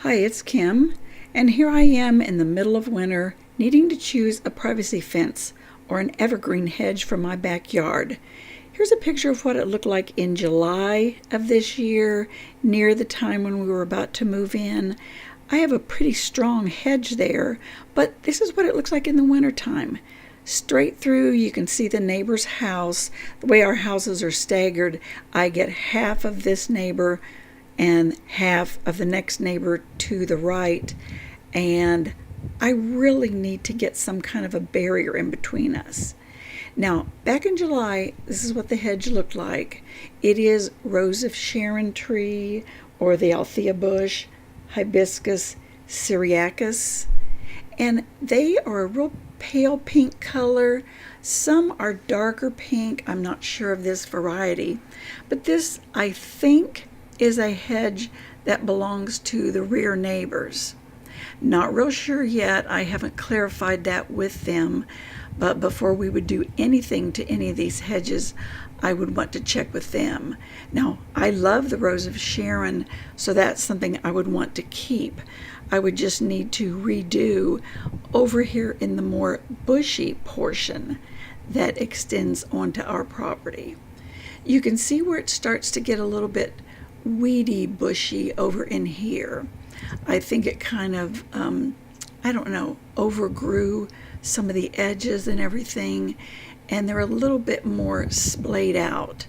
Hi, it's Kim, and here I am in the middle of winter needing to choose a privacy fence or an evergreen hedge for my backyard. Here's a picture of what it looked like in July of this year, near the time when we were about to move in. I have a pretty strong hedge there, but this is what it looks like in the wintertime. Straight through, you can see the neighbor's house. The way our houses are staggered, I get half of this neighbor and half of the next neighbor to the right, and I really need to get some kind of a barrier in between us. Now, back in July, this is what the hedge looked like. It is Rose of Sharon tree, or the Althea bush, Hibiscus syriacus, and they are a real pale pink color. Some are darker pink. I'm not sure of this variety, but this, I think, is a hedge that belongs to the rear neighbors. Not real sure yet. I haven't clarified that with them, but before we would do anything to any of these hedges, I would want to check with them. Now, I love the Rose of Sharon, so that's something I would want to keep. I would just need to redo over here in the more bushy portion that extends onto our property. You can see where it starts to get a little bit weedy, bushy over in here. I think it kind of, I don't know, overgrew some of the edges and everything, and they're a little bit more splayed out.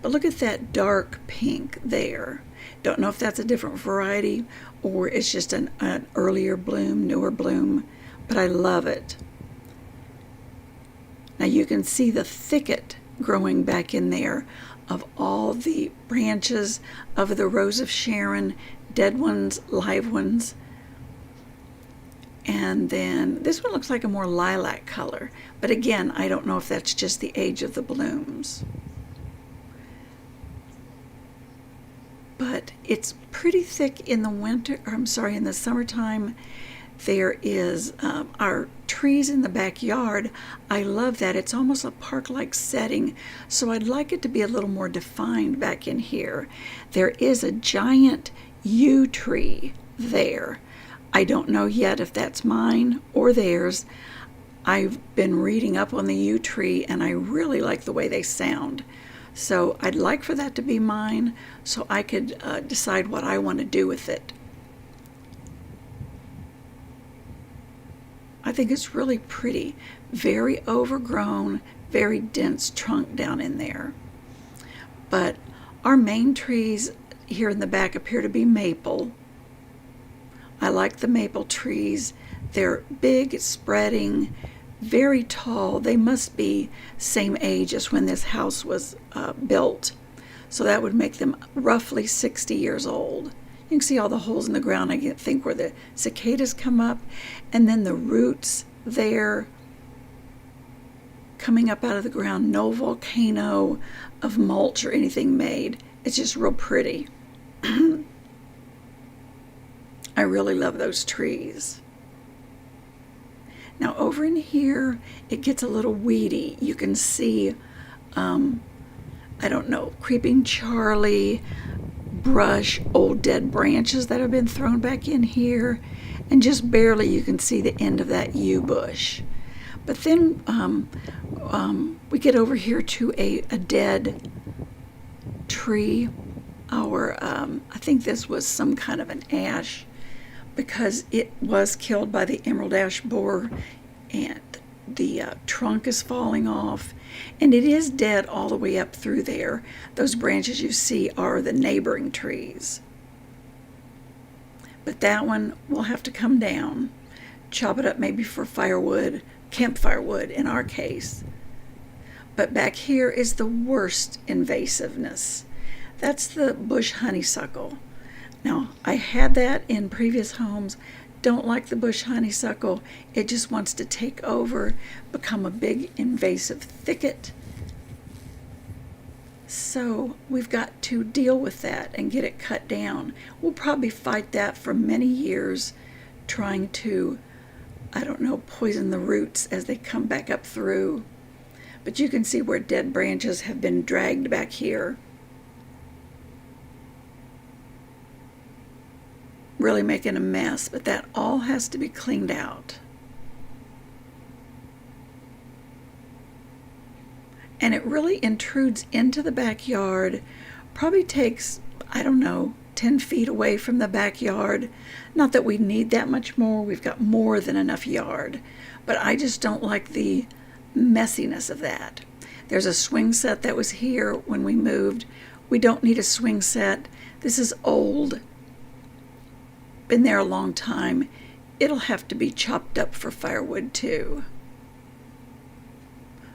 But look at that dark pink there. Don't know if that's a different variety or it's just an earlier bloom, newer bloom, but I love it. Now you can see the thicket growing back in there of all the branches of the Rose of Sharon, dead ones, live ones. And then this one looks like a more lilac color, but again, I don't know if that's just the age of the blooms. But it's pretty thick in the winter, or I'm sorry, in the summertime. There is our trees in the backyard. I love that. It's almost a park-like setting, so I'd like it to be a little more defined back in here. There is a giant yew tree there. I don't know yet if that's mine or theirs. I've been reading up on the yew tree, and I really like the way they sound. So I'd like for that to be mine so I could decide what I want to do with it. I think it's really pretty, very overgrown, very dense trunk down in there. But our main trees here in the back appear to be maple. I like the maple trees. They're big, spreading, very tall. They must be same age as when this house was built. So that would make them roughly 60 years old. You can see all the holes in the ground, I think, where the cicadas come up, and then the roots there coming up out of the ground. No volcano of mulch or anything made. It's just real pretty. I really love those trees. Now over in here, it gets a little weedy. You can see, I don't know, creeping Charlie, brush, old dead branches that have been thrown back in here, and just barely you can see the end of that yew bush. But then we get over here to a dead tree. I think this was some kind of an ash, because it was killed by the emerald ash borer, and the trunk is falling off, and it is dead all the way up through there. Those branches you see are the neighboring trees. But that one will have to come down, chop it up maybe for firewood, campfire wood in our case. But back here is the worst invasiveness. That's the bush honeysuckle. Now, I had that in previous homes. Don't like the bush honeysuckle. It just wants to take over, become a big invasive thicket. So we've got to deal with that and get it cut down. We'll probably fight that for many years, trying to, I don't know, poison the roots as they come back up through. But you can see where dead branches have been dragged back here. really making a mess, but that all has to be cleaned out. And it really intrudes into the backyard, probably takes, I don't know, 10 feet away from the backyard. Not that we need that much more, we've got more than enough yard, but I just don't like the messiness of that. There's a swing set that was here when we moved. We don't need a swing set. This is old, been there a long time. It'll have to be chopped up for firewood too.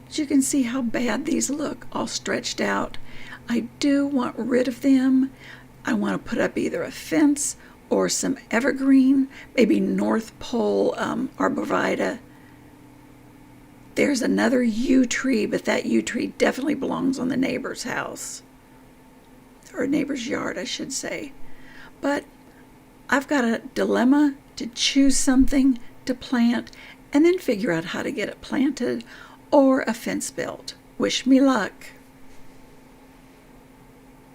But you can see how bad these look, all stretched out. I do want rid of them. I want to put up either a fence or some evergreen, maybe North Pole arborvitae. There's another yew tree, but that yew tree definitely belongs on the neighbor's house. Or neighbor's yard, I should say. But I've got a dilemma to choose something to plant and then figure out how to get it planted or a fence built. Wish me luck.